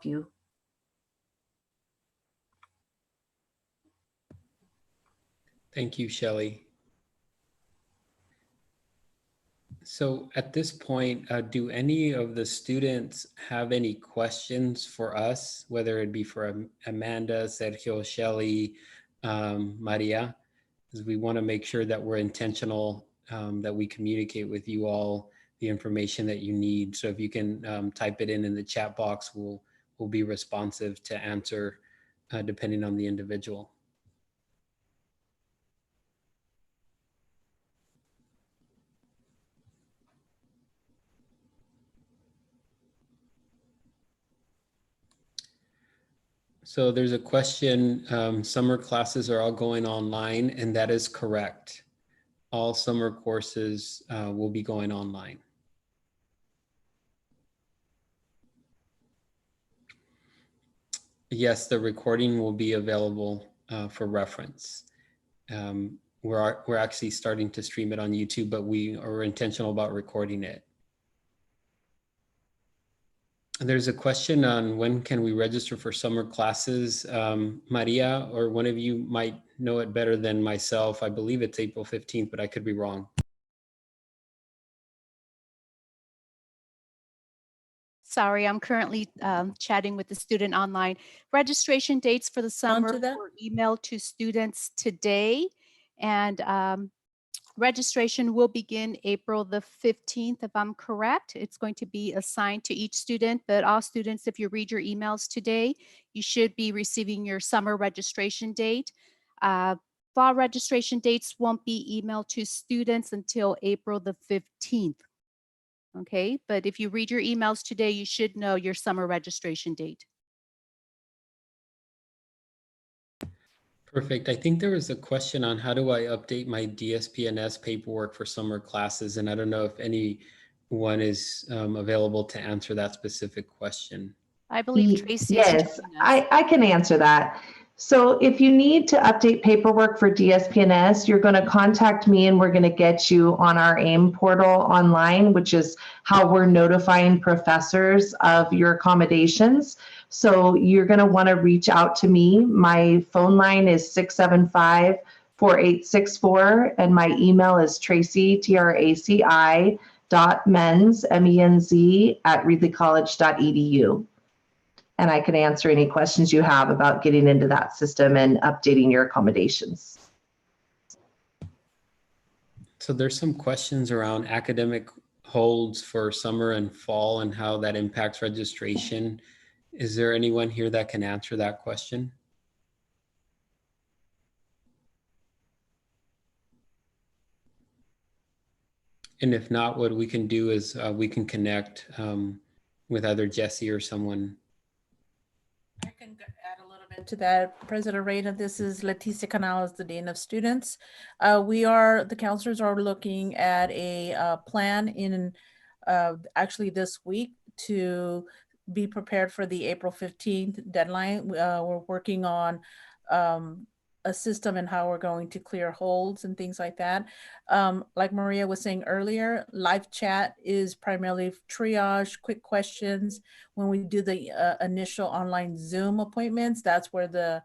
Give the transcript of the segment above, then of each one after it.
help you. Thank you, Shelly. So at this point, do any of the students have any questions for us, whether it be for Amanda, Sergio, Shelly, Maria? Because we want to make sure that we're intentional, that we communicate with you all the information that you need. So if you can type it in the chat box, we'll be responsive to answer depending on the individual. So there's a question, summer classes are all going online, and that is correct. All summer courses will be going online. Yes, the recording will be available for reference. We're actually starting to stream it on YouTube, but we are intentional about recording it. There's a question on when can we register for summer classes. Maria, or one of you might know it better than myself. I believe it's April 15th, but I could be wrong. Sorry, I'm currently chatting with the student online. Registration dates for the summer were emailed to students today, and registration will begin April the 15th, if I'm correct. It's going to be assigned to each student, but all students, if you read your emails today, you should be receiving your summer registration date. Fall registration dates won't be emailed to students until April the 15th. Okay, but if you read your emails today, you should know your summer registration date. Perfect. I think there was a question on how do I update my DSPNS paperwork for summer classes, and I don't know if anyone is available to answer that specific question. I believe Tracy Yes, I can answer that. So if you need to update paperwork for DSPNS, you're going to contact me and we're going to get you on our AIM portal online, which is how we're notifying professors of your accommodations. So you're going to want to reach out to me. My phone line is 675-4864 and my email is Tracy, TRACI, .menz, MENZ, @reedleycollege.edu. And I can answer any questions you have about getting into that system and updating your accommodations. So there's some questions around academic holds for summer and fall and how that impacts registration. Is there anyone here that can answer that question? And if not, what we can do is we can connect with either Jesse or someone. I can add a little bit to that, President Reyna. This is Leticia Canales, the Dean of Students. The counselors are looking at a plan in actually this week to be prepared for the April 15th deadline. We're working on a system and how we're going to clear holds and things like that. Like Maria was saying earlier, live chat is primarily triage, quick questions. When we do the initial online Zoom appointments, that's where the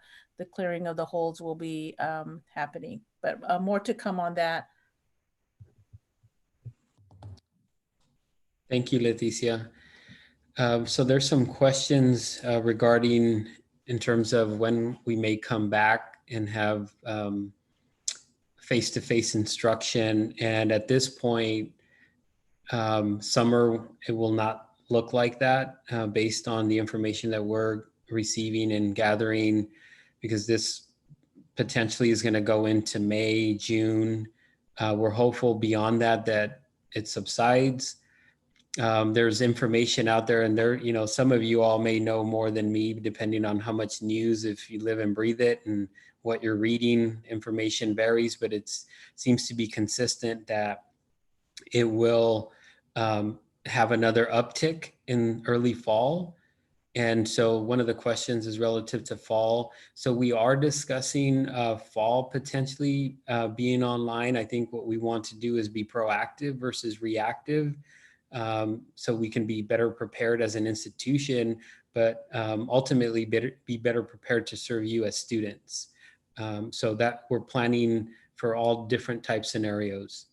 clearing of the holds will be happening. But more to come on that. Thank you, Leticia. So there's some questions regarding in terms of when we may come back and have face-to-face instruction. And at this point, summer, it will not look like that based on the information that we're receiving and gathering, because this potentially is going to go into May, June. We're hopeful beyond that it subsides. There's information out there, and some of you all may know more than me, depending on how much news, if you live and breathe it, and what you're reading. Information varies, but it seems to be consistent that it will have another uptick in early fall. And so one of the questions is relative to fall. So we are discussing fall potentially being online. I think what we want to do is be proactive versus reactive. So we can be better prepared as an institution. but ultimately be better prepared to serve you as students. So that we're planning for all different type scenarios.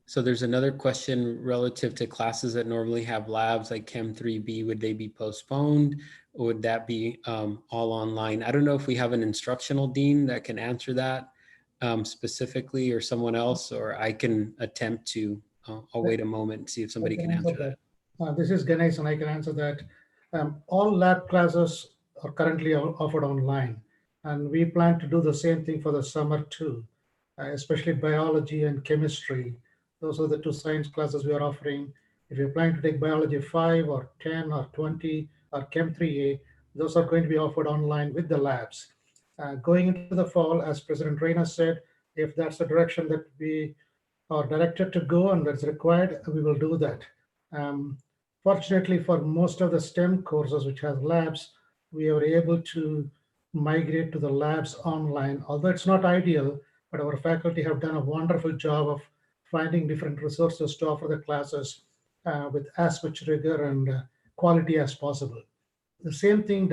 So there's another question relative to classes that normally have labs like Chem 3B. Would they be postponed, or would that be all online? I don't know if we have an instructional dean that can answer that specifically, or someone else, or I can attempt to. I'll wait a moment and see if somebody can answer that. This is Ganesh, and I can answer that. All lab classes are currently offered online, and we plan to do the same thing for the summer too, especially biology and chemistry. Those are the two science classes we are offering. If you're planning to take biology 5 or 10 or 20 or Chem 3A, those are going to be offered online with the labs. Going into the fall, as President Reyna said, if that's the direction that we are directed to go and that's required, we will do that. Fortunately, for most of the STEM courses which have labs, we are able to migrate to the labs online, although it's not ideal, but our faculty have done a wonderful job of finding different resources to offer the classes with as much rigor and quality as possible. The same thing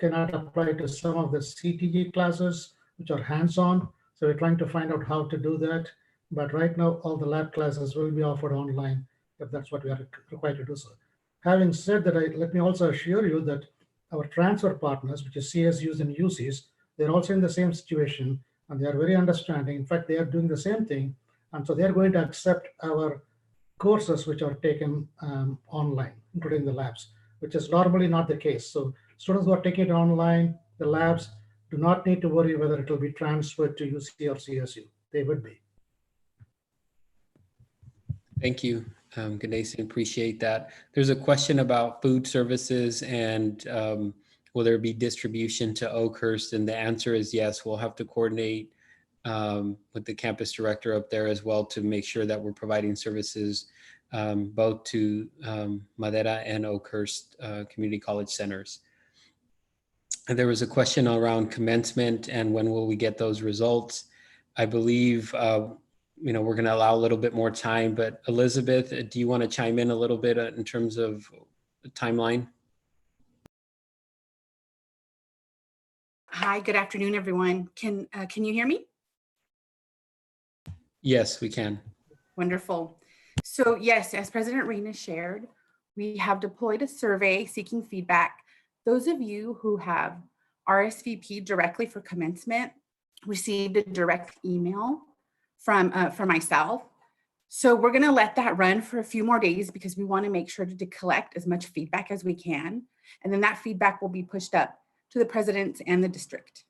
cannot apply to some of the CTG classes, which are hands-on. So we're trying to find out how to do that. But right now, all the lab classes will be offered online if that's what we are required to do so. Having said that, let me also assure you that our transfer partners, which is CSUs and UCs, they're also in the same situation, and they are very understanding. In fact, they are doing the same thing. And so they're going to accept our courses which are taken online, including the labs, which is normally not the case. So students who are taking it online, the labs do not need to worry whether it will be transferred to UC or CSU. They would be. Thank you, Ganesh, appreciate that. There's a question about food services and will there be distribution to Oakhurst? And the answer is yes. We'll have to coordinate with the campus director up there as well to make sure that we're providing services both to Madera and Oakhurst Community College centers. And there was a question around commencement and when will we get those results. I believe we're going to allow a little bit more time, but Elizabeth, do you want to chime in a little bit in terms of the timeline? Hi, good afternoon, everyone. Can you hear me? Yes, we can. Wonderful. So yes, as President Reyna shared, we have deployed a survey seeking feedback. Those of you who have RSVP'd directly for commencement received a direct email from myself. So we're going to let that run for a few more days because we want to make sure to collect as much feedback as we can. And then that feedback will be pushed up to the presidents and the district.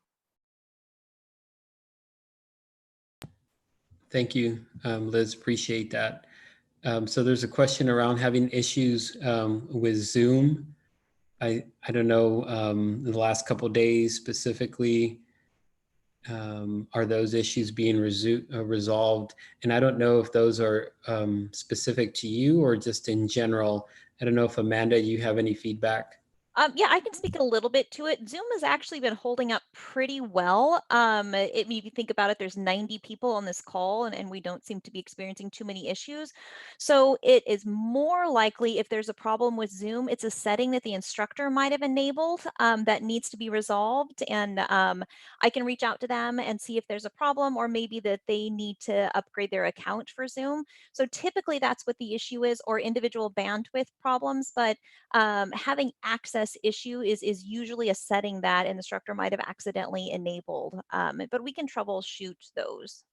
Thank you, Liz, appreciate that. So there's a question around having issues with Zoom. I don't know, the last couple of days specifically, are those issues being resolved? And I don't know if those are specific to you or just in general. I don't know if Amanda, you have any feedback? Yeah, I can speak a little bit to it. Zoom has actually been holding up pretty well. If you think about it, there's 90 people on this call and we don't seem to be experiencing too many issues. So it is more likely if there's a problem with Zoom, it's a setting that the instructor might have enabled that needs to be resolved. And I can reach out to them and see if there's a problem or maybe that they need to upgrade their account for Zoom. So typically that's what the issue is, or individual bandwidth problems, but having access issue is usually a setting that an instructor might have accidentally enabled, but we can troubleshoot those.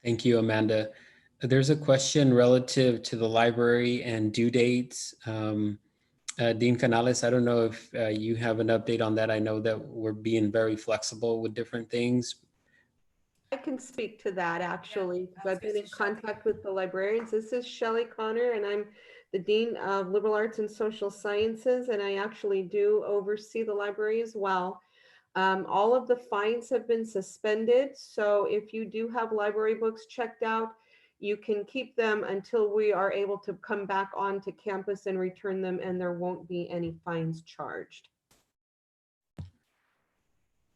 Thank you, Amanda. There's a question relative to the library and due dates. Dean Canales, I don't know if you have an update on that. I know that we're being very flexible with different things. I can speak to that actually, because I've been in contact with the librarians. This is Shelly Conner, and I'm the Dean of Liberal Arts and Social Sciences, and I actually do oversee the library as well. All of the fines have been suspended, so if you do have library books checked out, you can keep them until we are able to come back onto campus and return them, and there won't be any fines charged.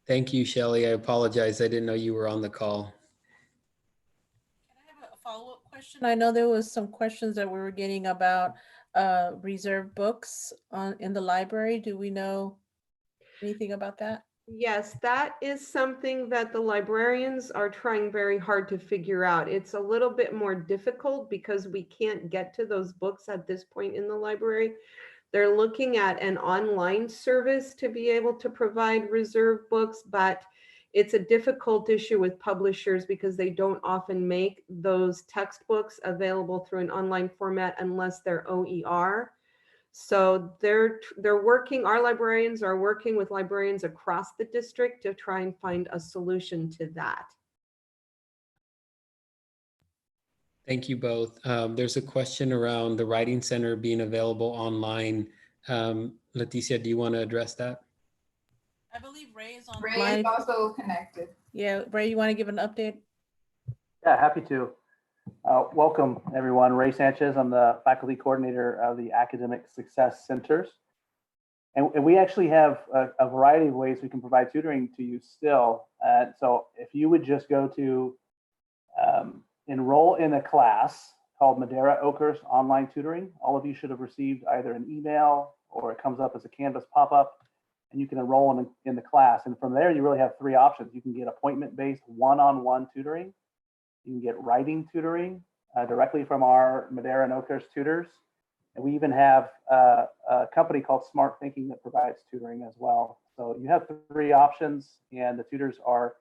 Thank you, Shelly. I apologize. I didn't know you were on the call. Can I have a follow-up question? question. I know there was some questions that we were getting about reserved books in the library. Do we know anything about that? Yes, that is something that the librarians are trying very hard to figure out. It's a little bit more difficult because we can't get to those books at this point in the library. They're looking at an online service to be able to provide reserve books, but it's a difficult issue with publishers because they don't often make those textbooks available through an online format unless they're OER. So they're working, our librarians are working with librarians across the district to try and find a solution to that. Thank you both. There's a question around the Writing Center being available online. Leticia, do you want to address that? I believe Ray is on. Ray is also connected. Yeah, Ray, you want to give an update? Yeah, happy to. Welcome, everyone. Ray Sanchez. I'm the faculty coordinator of the Academic Success Centers. And we actually have a variety of ways we can provide tutoring to you still. So if you would just go to enroll in a class called Madera Oakhurst Online Tutoring, all of you should have received either an email or it comes up as a Canvas pop-up, and you can enroll in the class. And from there, you really have three options. You can get appointment-based one-on-one tutoring. You can get writing tutoring directly from our Madera and Oakhurst tutors. And we even have a company called Smart Thinking that provides tutoring as well. So you have three options, and the tutors are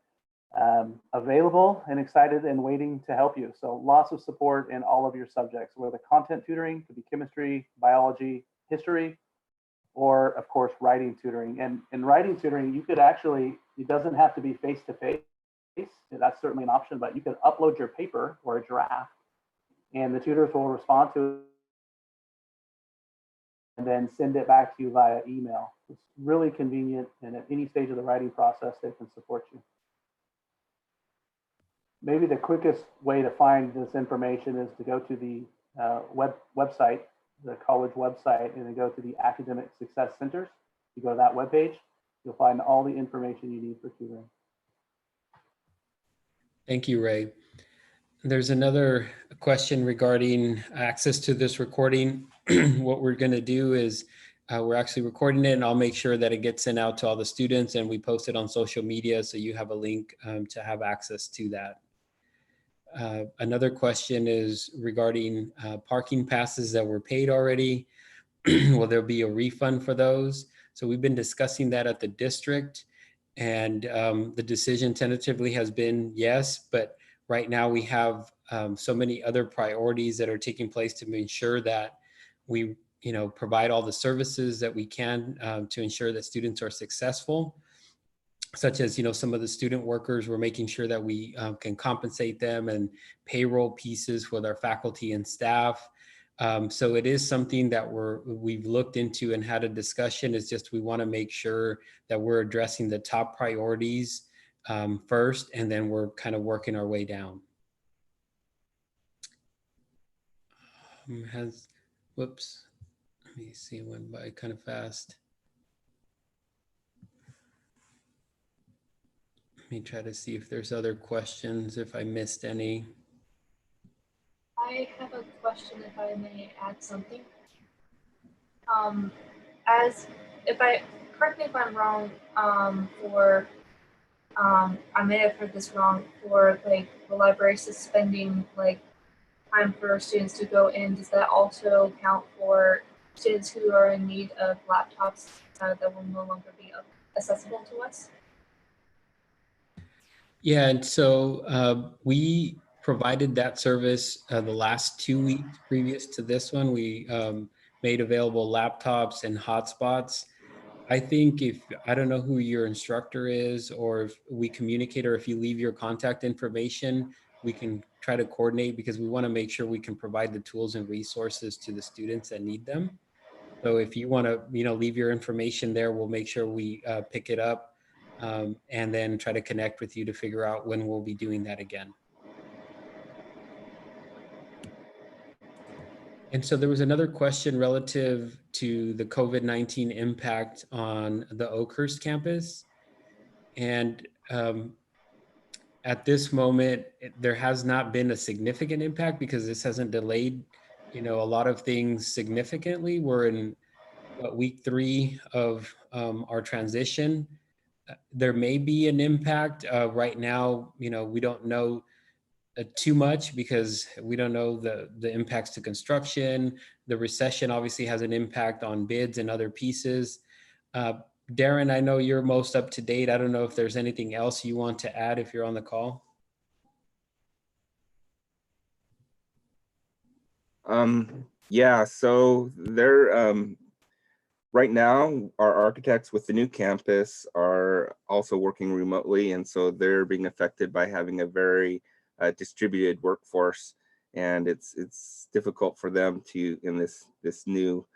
available and excited and waiting to help you. So lots of support in all of your subjects, whether content tutoring could be chemistry, biology, history, or of course, writing tutoring. And in writing tutoring, you could actually, it doesn't have to be face-to-face. That's certainly an option, but you can upload your paper or a draft and the tutors will respond to it and then send it back to you via email. It's really convenient, and at any stage of the writing process, they can support you. Maybe the quickest way to find this information is to go to the website, the college website, and then go to the Academic Success Centers. You go to that webpage, you'll find all the information you need for tutoring. Thank you, Ray. There's another question regarding access to this recording. What we're going to do is we're actually recording it, and I'll make sure that it gets sent out to all the students and we post it on social media so you have a link to have access to that. Another question is regarding parking passes that were paid already. Will there be a refund for those? So we've been discussing that at the district, and the decision tentatively has been yes, but right now we have so many other priorities that are taking place to ensure that we provide all the services that we can to ensure that students are successful, such as some of the student workers. We're making sure that we can compensate them, and payroll pieces with our faculty and staff. So it is something that we've looked into and had a discussion. It's just we want to make sure that we're addressing the top priorities first, and then we're kind of working our way down. Whoops, let me see, it went by kind of fast. Let me try to see if there's other questions, if I missed any. I have a question, if I may add something. Correct me if I'm wrong, I may have heard this wrong, for like the library suspending like time for students to go in. Does that also count for students who are in need of laptops that will no longer be accessible to us? Yeah, and so we provided that service the last 2 weeks previous to this one. We made available laptops and hotspots. I think I don't know who your instructor is, or if we communicate, or if you leave your contact information, we can try to coordinate, because we want to make sure we can provide the tools and resources to the students that need them. So if you want to, leave your information there, we'll make sure we pick it up and then try to connect with you to figure out when we'll be doing that again. And so there was another question relative to the COVID-19 impact on the Oakhurst campus. And at this moment, there has not been a significant impact because this hasn't delayed, a lot of things significantly. We're in week 3 of our transition. There may be an impact right now. We don't know too much because we don't know the impacts to construction. The recession obviously has an impact on bids and other pieces. Darren, I know you're most up to date. I don't know if there's anything else you want to add if you're on the call. Yeah, so they're right now our architects with the new campus are also working remotely, and so they're being affected by having a very distributed workforce, and it's difficult for them to in this new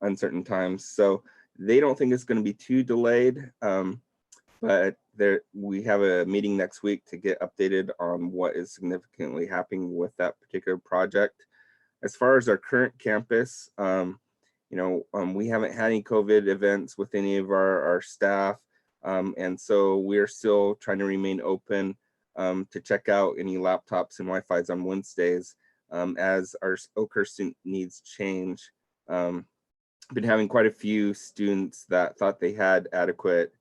uncertain times. So they don't think it's going to be too delayed, but we have a meeting next week to get updated on what is significantly happening with that particular project. As far as our current campus, we haven't had any COVID events with any of our staff, and so we're still trying to remain open to check out any laptops and Wi-Fi's on Wednesdays as our Oakhurst student needs change. Been having quite a few students that thought they had adequate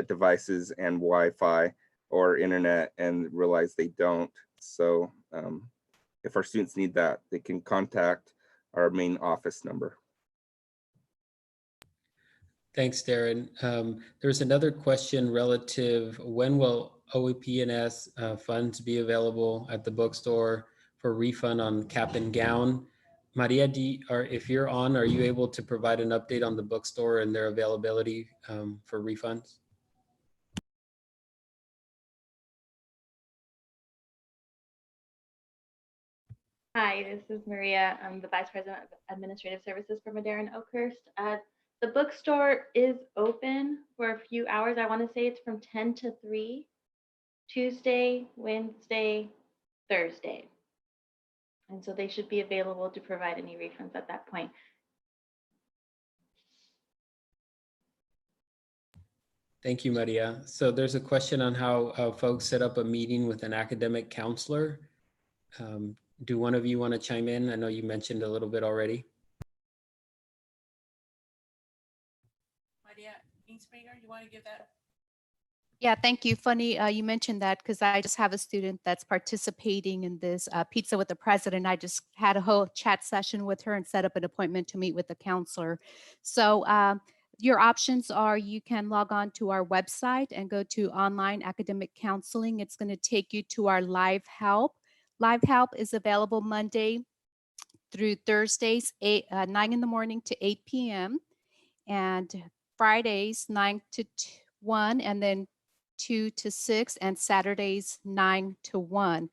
devices and Wi-Fi or internet and realize they don't. So if our students need that, they can contact our main office number. Thanks, Darren. There's another question relative, when will OEP&S funds be available at the bookstore for refund on cap and gown? Maria, if you're on, are you able to provide an update on the bookstore and their availability for refunds? Hi, this is Maria. I'm the Vice President of Administrative Services for Madera and Oakhurst. The bookstore is open for a few hours. I want to say it's from 10 to 3, Tuesday, Wednesday, Thursday. And so they should be available to provide any refunds at that point. Thank you, Maria. So there's a question on how folks set up a meeting with an academic counselor. Do one of you want to chime in? I know you mentioned a little bit already. Maria Ensminger, you want to give that? Yeah, thank you. Funny you mentioned that because I just have a student that's participating in this Pizza with the President. I just had a whole chat session with her and set up an appointment to meet with the counselor. So your options are you can log on to our website and go to online academic counseling. It's going to take you to our live help. Live help is available Monday through Thursdays, 9 in the morning to 8 p.m. and Fridays 9 to 1, and then 2 to 6, and Saturdays 9 to 1.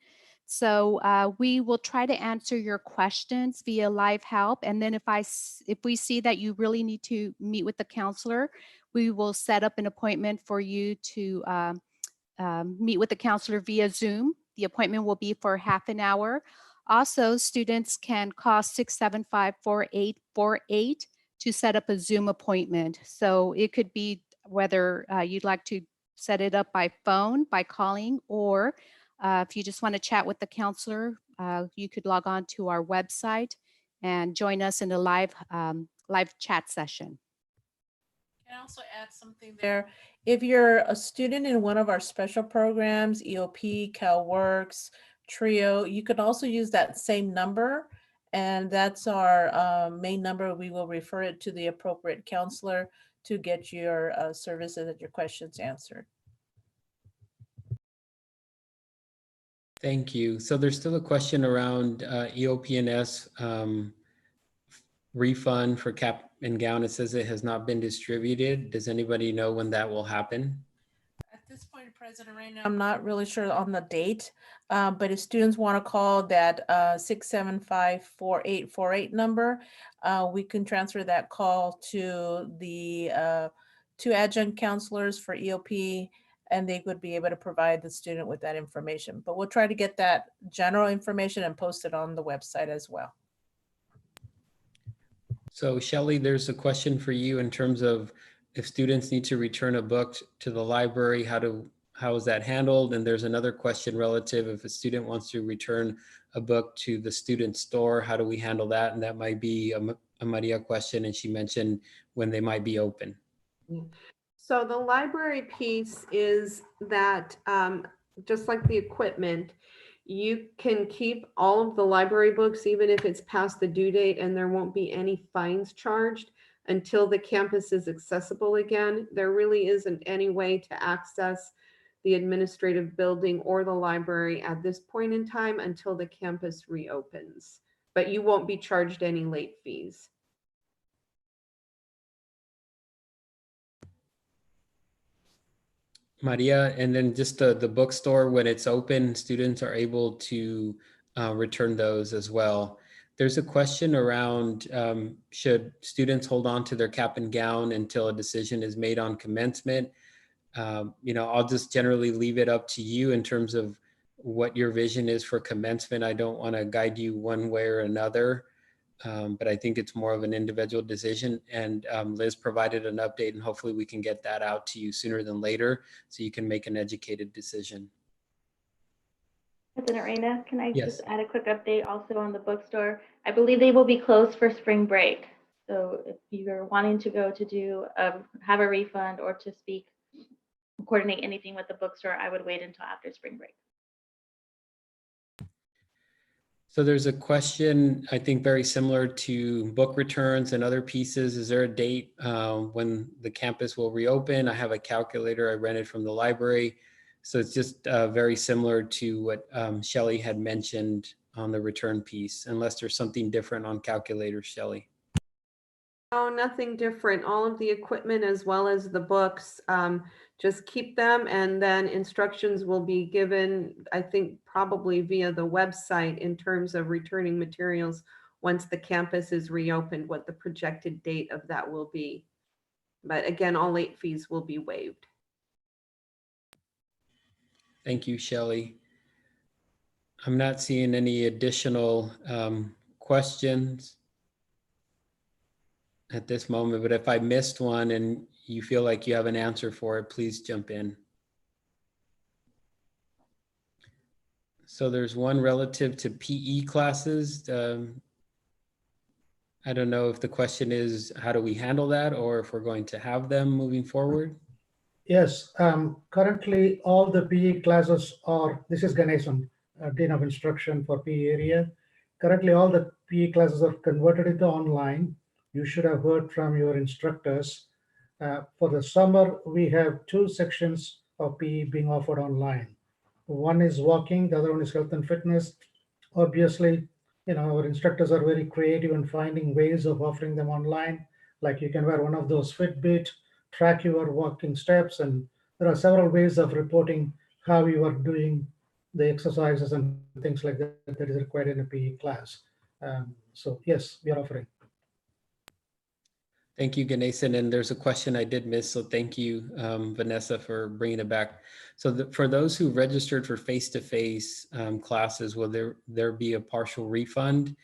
So we will try to answer your questions via live help. And then if we see that you really need to meet with the counselor, we will set up an appointment for you to meet with the counselor via Zoom. The appointment will be for half an hour. Also, students can call 675-4848 to set up a Zoom appointment. So it could be whether you'd like to set it up by phone, by calling, or if you just want to chat with the counselor, you could log on to our website and join us in a live chat session. Can I also add something there? If you're a student in one of our special programs, EOP, CalWorks, TRIO, you could also use that same number, and that's our main number. We will refer it to the appropriate counselor to get your services and your questions answered. Thank you. So there's still a question around EOP&S refund for cap and gown. It says it has not been distributed. Does anybody know when that will happen? At this point, President, right now, I'm not really sure on the date, but if students want to call that 675-4848 number, we can transfer that call to the 2 adjunct counselors for EOP, and they would be able to provide the student with that information. But we'll try to get that general information and post it on the website as well. So Shelly, there's a question for you in terms of if students need to return a book to the library, how how is that handled? And there's another question relative if a student wants to return a book to the student store, how do we handle that? And that might be a Maria question, and she mentioned when they might be open. So the library piece is that just like the equipment, you can keep all of the library books, even if it's past the due date, and there won't be any fines charged until the campus is accessible again. There really isn't any way to access the administrative building or the library at this point in time until the campus reopens, but you won't be charged any late fees. Maria, and then just the bookstore, when it's open, students are able to return those as well. There's a question around should students hold on to their cap and gown until a decision is made on commencement? I'll just generally leave it up to you in terms of what your vision is for commencement. I don't want to guide you one way or another. But I think it's more of an individual decision, and Liz provided an update, and hopefully we can get that out to you sooner than later so you can make an educated decision. President Reyna, can I Yes. just add a quick update also on the bookstore? I believe they will be closed for spring break. So if you're wanting to go to do have a refund or to speak, coordinate anything with the bookstore, I would wait until after spring break. So there's a question, I think, very similar to book returns and other pieces. Is there a date when the campus will reopen? I have a calculator I rented from the library. So it's just very similar to what Shelly had mentioned on the return piece, unless there's something different on calculators, Shelly. No, nothing different. All of the equipment as well as the books, just keep them, and then instructions will be given, I think probably via the website, in terms of returning materials once the campus is reopened, what the projected date of that will be. But again, all late fees will be waived. Thank you, Shelly. I'm not seeing any additional questions at this moment, but if I missed one and you feel like you have an answer for it, please jump in. So there's one relative to PE classes. I don't know if the question is, how do we handle that, or if we're going to have them moving forward? Yes, currently all the PE classes are, this is Ganesan, Dean of Instruction for PE area. Currently all the PE classes are converted into online. You should have heard from your instructors. For the summer, we have two sections of PE being offered online. One is walking, the other one is health and fitness. Obviously, our instructors are very creative in finding ways of offering them online. Like you can wear one of those Fitbit, track your walking steps, and there are several ways of reporting how you are doing the exercises and things like that that is required in a PE class. So yes, we are offering. Thank you, Ganesan. And there's a question I did miss, so thank you, Vanessa, for bringing it back. So for those who registered for face-to-face classes, will there be a partial refund?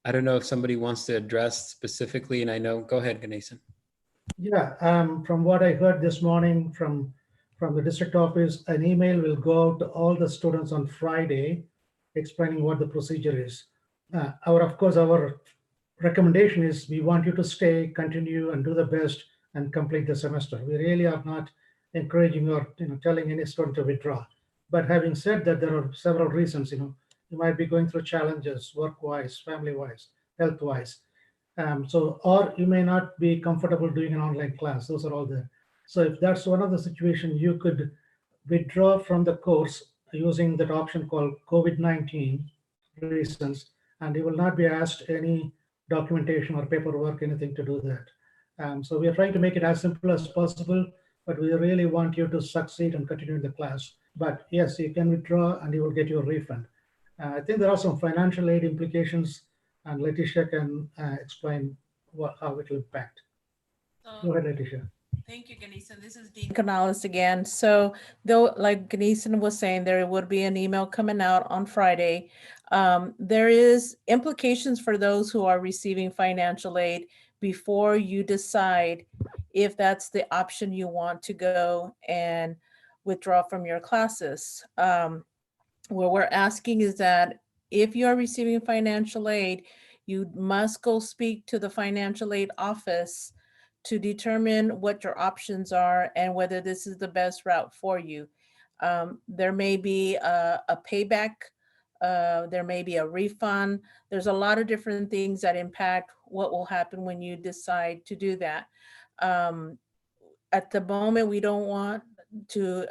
I don't know if somebody wants to address specifically, and I know, go ahead, Ganesan. Yeah, from what I heard this morning from the district office, an email will go out to all the students on Friday explaining what the procedure is. Of course, our recommendation is we want you to stay, continue, and do the best and complete the semester. We really are not encouraging or telling any student to withdraw. But having said that, there are several reasons. You might be going through challenges, work-wise, family-wise, health-wise. Or you may not be comfortable doing an online class. Those are all there. So if that's one of the situations, you could withdraw from the course using that option called COVID-19 reasons, and you will not be asked any documentation or paperwork, anything to do that. So we are trying to make it as simple as possible, but we really want you to succeed and continue in the class. But yes, you can withdraw and you will get your refund. I think there are some financial aid implications, and Letitia can explain how it will impact. Go ahead, Letitia. Thank you, Ganesan. This is Dean Canales again. So though, like Ganesan was saying, there would be an email coming out on Friday. There is implications for those who are receiving financial aid before you decide if that's the option you want to go and withdraw from your classes. What we're asking is that if you are receiving financial aid, you must go speak to the financial aid office to determine what your options are and whether this is the best route for you. There may be a payback, there may be a refund. There's a lot of different things that impact what will happen when you decide to do that. At the moment, we don't want to,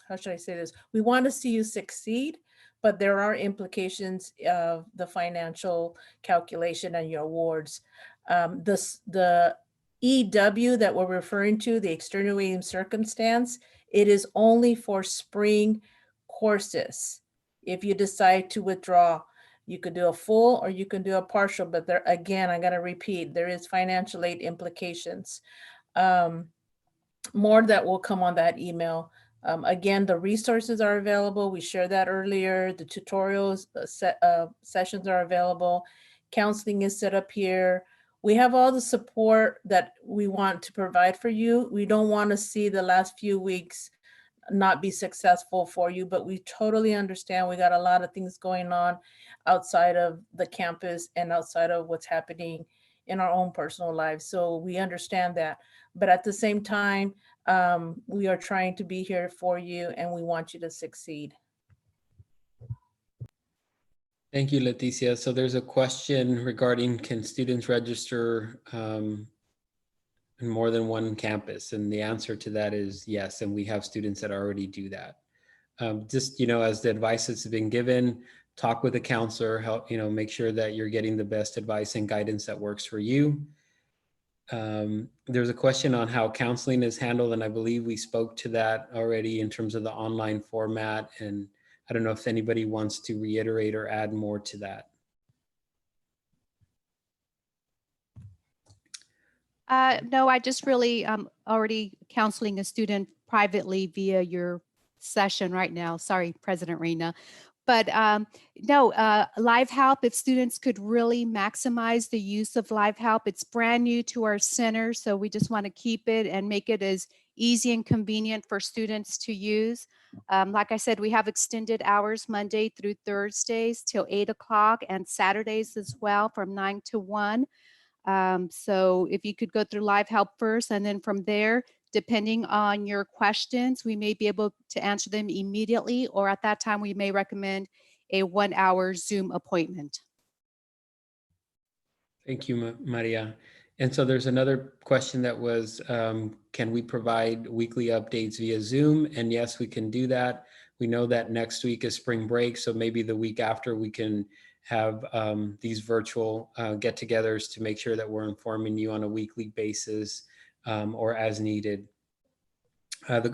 how should I say this? We want to see you succeed, but there are implications of the financial calculation and your awards. The EW that we're referring to, the extenuating circumstance, it is only for spring courses. If you decide to withdraw, you could do a full or you can do a partial, but there, again, I gotta repeat, there is financial aid implications. More that will come on that email. Again, the resources are available. We shared that earlier. The tutorials sessions are available. Counseling is set up here. We have all the support that we want to provide for you. We don't want to see the last few weeks not be successful for you, but we totally understand. We got a lot of things going on outside of the campus and outside of what's happening in our own personal lives. So we understand that. But at the same time, we are trying to be here for you and we want you to succeed. Thank you, Leticia. So there's a question regarding, can students register in more than one campus? And the answer to that is yes. And we have students that already do that. Just, as the advice that's been given, talk with a counselor, help, make sure that you're getting the best advice and guidance that works for you. There's a question on how counseling is handled, and I believe we spoke to that already in terms of the online format, and I don't know if anybody wants to reiterate or add more to that. No, I just really already counseling a student privately via your session right now. Sorry, President Reina. But no, Live Help, if students could really maximize the use of Live Help, it's brand new to our center. So we just want to keep it and make it as easy and convenient for students to use. Like I said, we have extended hours Monday through Thursdays till 8 o'clock and Saturdays as well from 9 to 1. So if you could go through Live Help first, and then from there, depending on your questions, we may be able to answer them immediately, or at that time, we may recommend a 1-hour Zoom appointment. Thank you, Maria. And so there's another question that was, can we provide weekly updates via Zoom? And yes, we can do that. We know that next week is spring break, so maybe the week after we can have these virtual get-togethers to make sure that we're informing you on a weekly basis or as needed.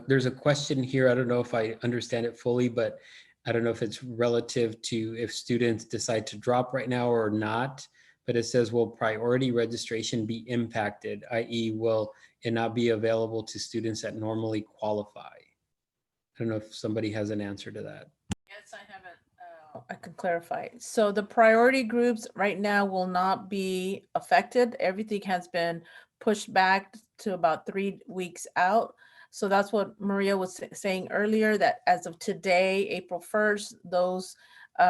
There's a question here. I don't know if I understand it fully, but I don't know if it's relative to if students decide to drop right now or not. But it says, will priority registration be impacted, i.e. will it not be available to students that normally qualify? I don't know if somebody has an answer to that. Yes, I have it. I can clarify. So the priority groups right now will not be affected. Everything has been pushed back to about 3 weeks out. So that's what Maria was saying earlier, that as of today, April 1st, those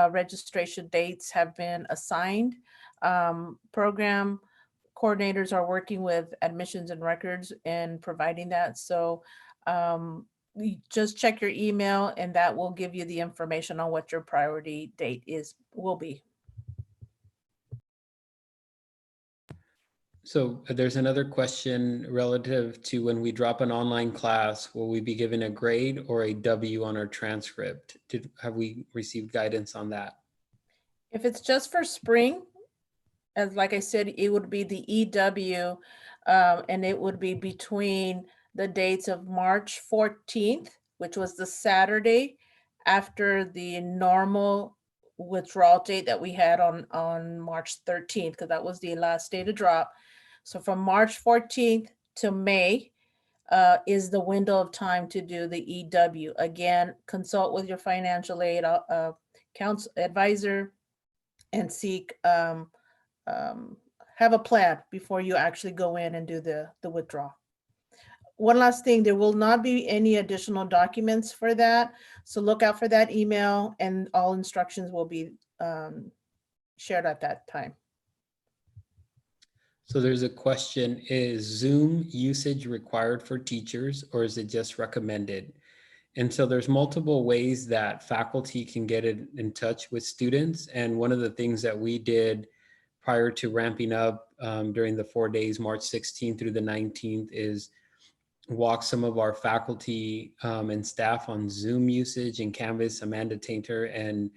registration dates have been assigned. Program coordinators are working with admissions and records and providing that. So you just check your email and that will give you the information on what your priority date will be. So there's another question relative to when we drop an online class, will we be given a grade or a W on our transcript? Have we received guidance on that? If it's just for spring, as like I said, it would be the EW and it would be between the dates of March 14th, which was the Saturday after the normal withdrawal date that we had on March 13th, because that was the last day to drop. So from March 14th to May is the window of time to do the EW. Again, consult with your financial aid counsel advisor and seek have a plan before you actually go in and do the withdrawal. one last thing, there will not be any additional documents for that. So look out for that email and all instructions will be shared at that time. So there's a question, is Zoom usage required for teachers or is it just recommended? And so there's multiple ways that faculty can get in touch with students. And one of the things that we did prior to ramping up during the 4 days, March 16th through the 19th, is walk some of our faculty and staff on Zoom usage and Canvas. Amanda Tainter and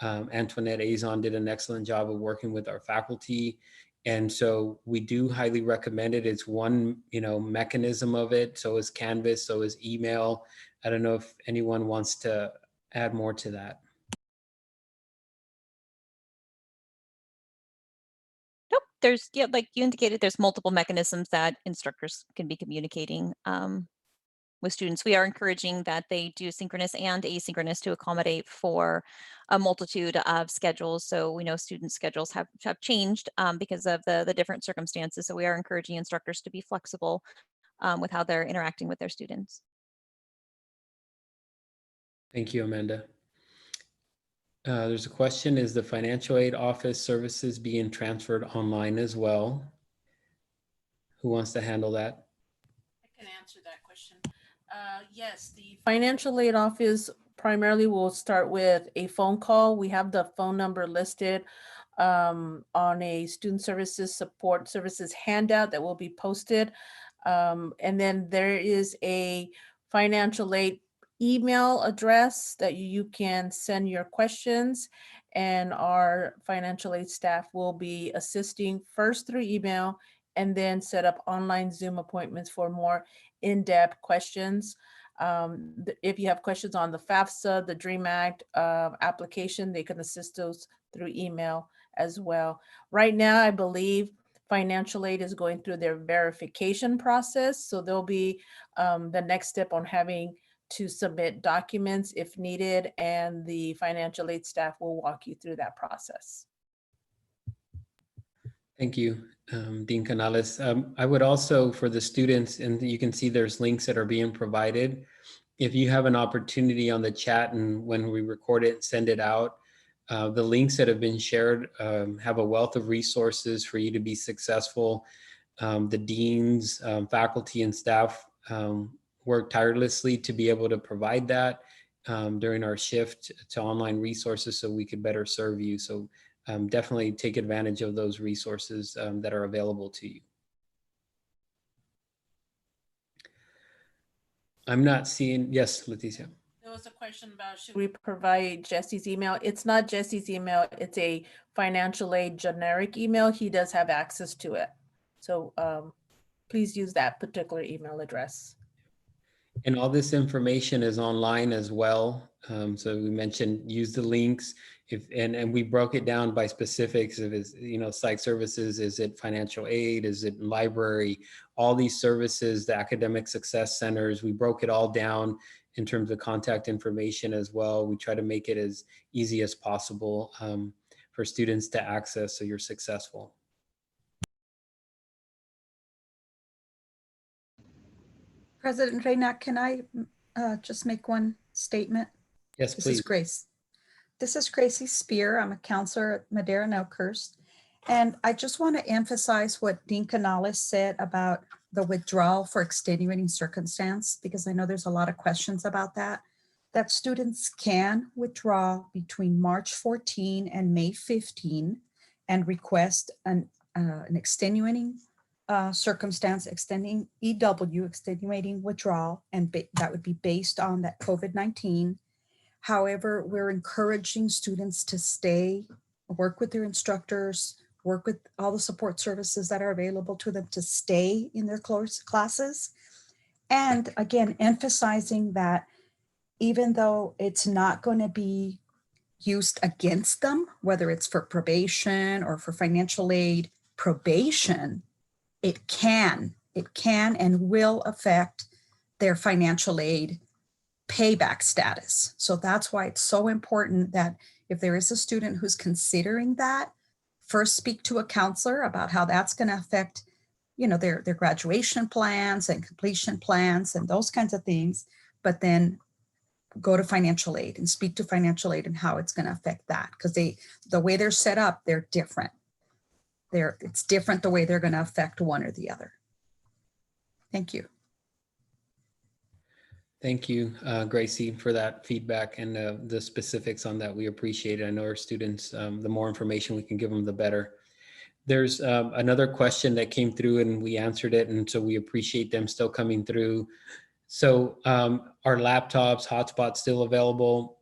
Antoinette Azon did an excellent job of working with our faculty. And so we do highly recommend it. It's one, mechanism of it. So is Canvas, so is email. I don't know if anyone wants to add more to that. Nope, there's, like you indicated, there's multiple mechanisms that instructors can be communicating with students. We are encouraging that they do synchronous and asynchronous to accommodate for a multitude of schedules. So we know students' schedules have changed because of the different circumstances. So we are encouraging instructors to be flexible with how they're interacting with their students. Thank you, Amanda. There's a question, is the financial aid office services being transferred online as well? Who wants to handle that? I can answer that question. Yes, the financial aid office primarily will start with a phone call. We have the phone number listed on a student services support services handout that will be posted. And then there is a financial aid email address that you can send your questions, and our financial aid staff will be assisting first through email and then set up online Zoom appointments for more in-depth questions. If you have questions on the FAFSA, the DREAM Act application, they can assist those through email as well. Right now, I believe financial aid is going through their verification process. So there'll be the next step on having to submit documents if needed, and the financial aid staff will walk you through that process. Thank you, Dean Canales. I would also, for the students, and you can see there's links that are being provided. If you have an opportunity on the chat and when we record it, send it out. The links that have been shared have a wealth of resources for you to be successful. The deans, faculty, and staff work tirelessly to be able to provide that during our shift to online resources so we could better serve you. So definitely take advantage of those resources that are available to you. I'm not seeing, yes, Leticia. There was a question about should we provide Jesse's email. It's not Jesse's email, it's a financial aid generic email. He does have access to it. So please use that particular email address. And all this information is online as well. So we mentioned use the links. And we broke it down by specifics. If it's psych services, is it financial aid, is it library, all these services, the academic success centers, we broke it all down in terms of contact information as well. We try to make it as easy as possible for students to access so you're successful. President Reyna, can I just make one statement? Yes, please. This is Gricelda Spear. I'm a counselor at Madera and Oakhurst. And I just want to emphasize what Dean Canales said about the withdrawal for extenuating circumstance, because I know there's a lot of questions about that students can withdraw between March 14 and May 15 and request an extenuating circumstance, extending EW, extenuating withdrawal, and that would be based on that COVID-19. However, we're encouraging students to stay, work with their instructors, work with all the support services that are available to them to stay in their classes. And again, emphasizing that even though it's not going to be used against them, whether it's for probation or for financial aid, probation, it can and will affect their financial aid payback status. So that's why it's so important that if there is a student who's considering that, first speak to a counselor about how that's going to affect their graduation plans and completion plans and those kinds of things, but then go to financial aid and speak to financial aid and how it's going to affect that, because the way they're set up, they're different. It's different the way they're going to affect one or the other. Thank you. Thank you, Gracie, for that feedback and the specifics on that. We appreciate it. I know our students, the more information we can give them, the better. There's another question that came through and we answered it, and so we appreciate them still coming through. So are laptops, hotspots still available?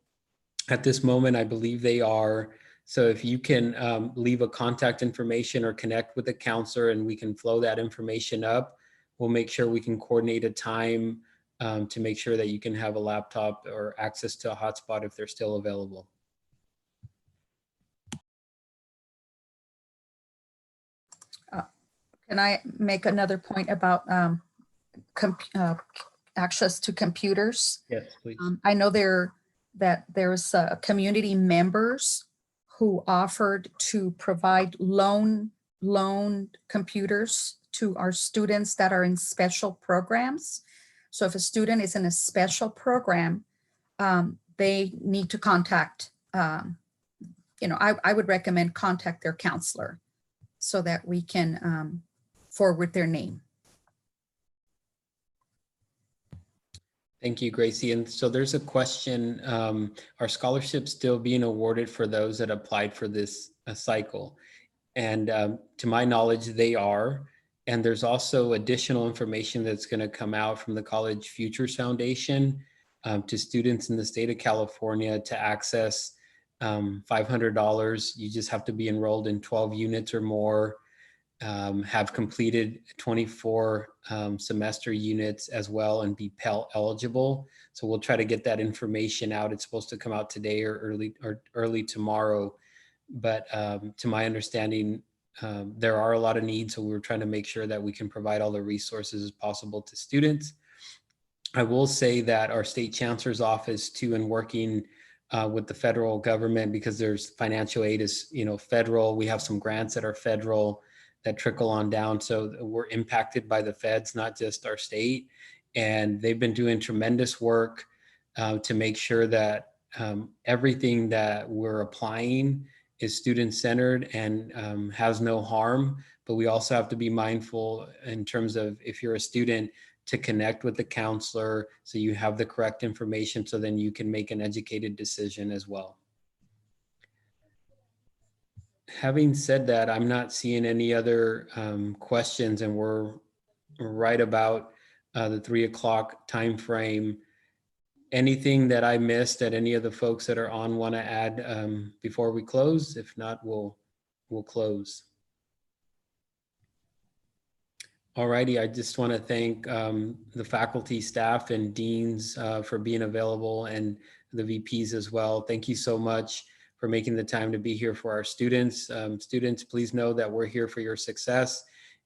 At this moment, I believe they are. So if you can leave a contact information or connect with a counselor and we can flow that information up, we'll make sure we can coordinate a time to make sure that you can have a laptop or access to a hotspot if they're still available. Can I make another point about access to computers? Yes, please. I know there's community members who offered to provide loan computers to our students that are in special programs. So if a student is in a special program, they need to contact, I would recommend contact their counselor so that we can forward their name. Thank you, Gracie. And so there's a question, are scholarships still being awarded for those that applied for this cycle? And to my knowledge, they are. And there's also additional information that's going to come out from the College Futures Foundation to students in the state of California to access $500. You just have to be enrolled in 12 units or more, have completed 24 semester units as well, and be Pell eligible. So we'll try to get that information out. It's supposed to come out today or early tomorrow. But to my understanding, there are a lot of needs, so we're trying to make sure that we can provide all the resources as possible to students. I will say that our state chancellor's office too, and working with the federal government, because there's financial aid is federal. We have some grants that are federal that trickle on down, so we're impacted by the feds, not just our state. And they've been doing tremendous work to make sure that everything that we're applying is student-centered and has no harm. But we also have to be mindful in terms of, if you're a student, to connect with the counselor so you have the correct information, so then you can make an educated decision as well. Having said that, I'm not seeing any other questions, and we're right about the 3 o'clock time frame. Anything that I missed that any of the folks that are on want to add before we close? If not, we'll close. All righty, I just want to thank the faculty, staff, and deans for being available, and the VPs as well. Thank you so much for making the time to be here for our students. Students, please know that we're here for your success,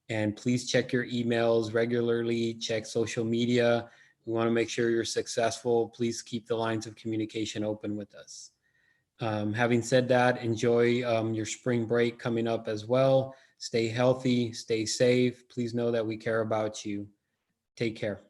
and please check your emails regularly, check social media. We want to make sure you're successful. Please keep the lines of communication open with us. Having said that, enjoy your spring break coming up as well. Stay healthy, stay safe. Please know that we care about you. Take care.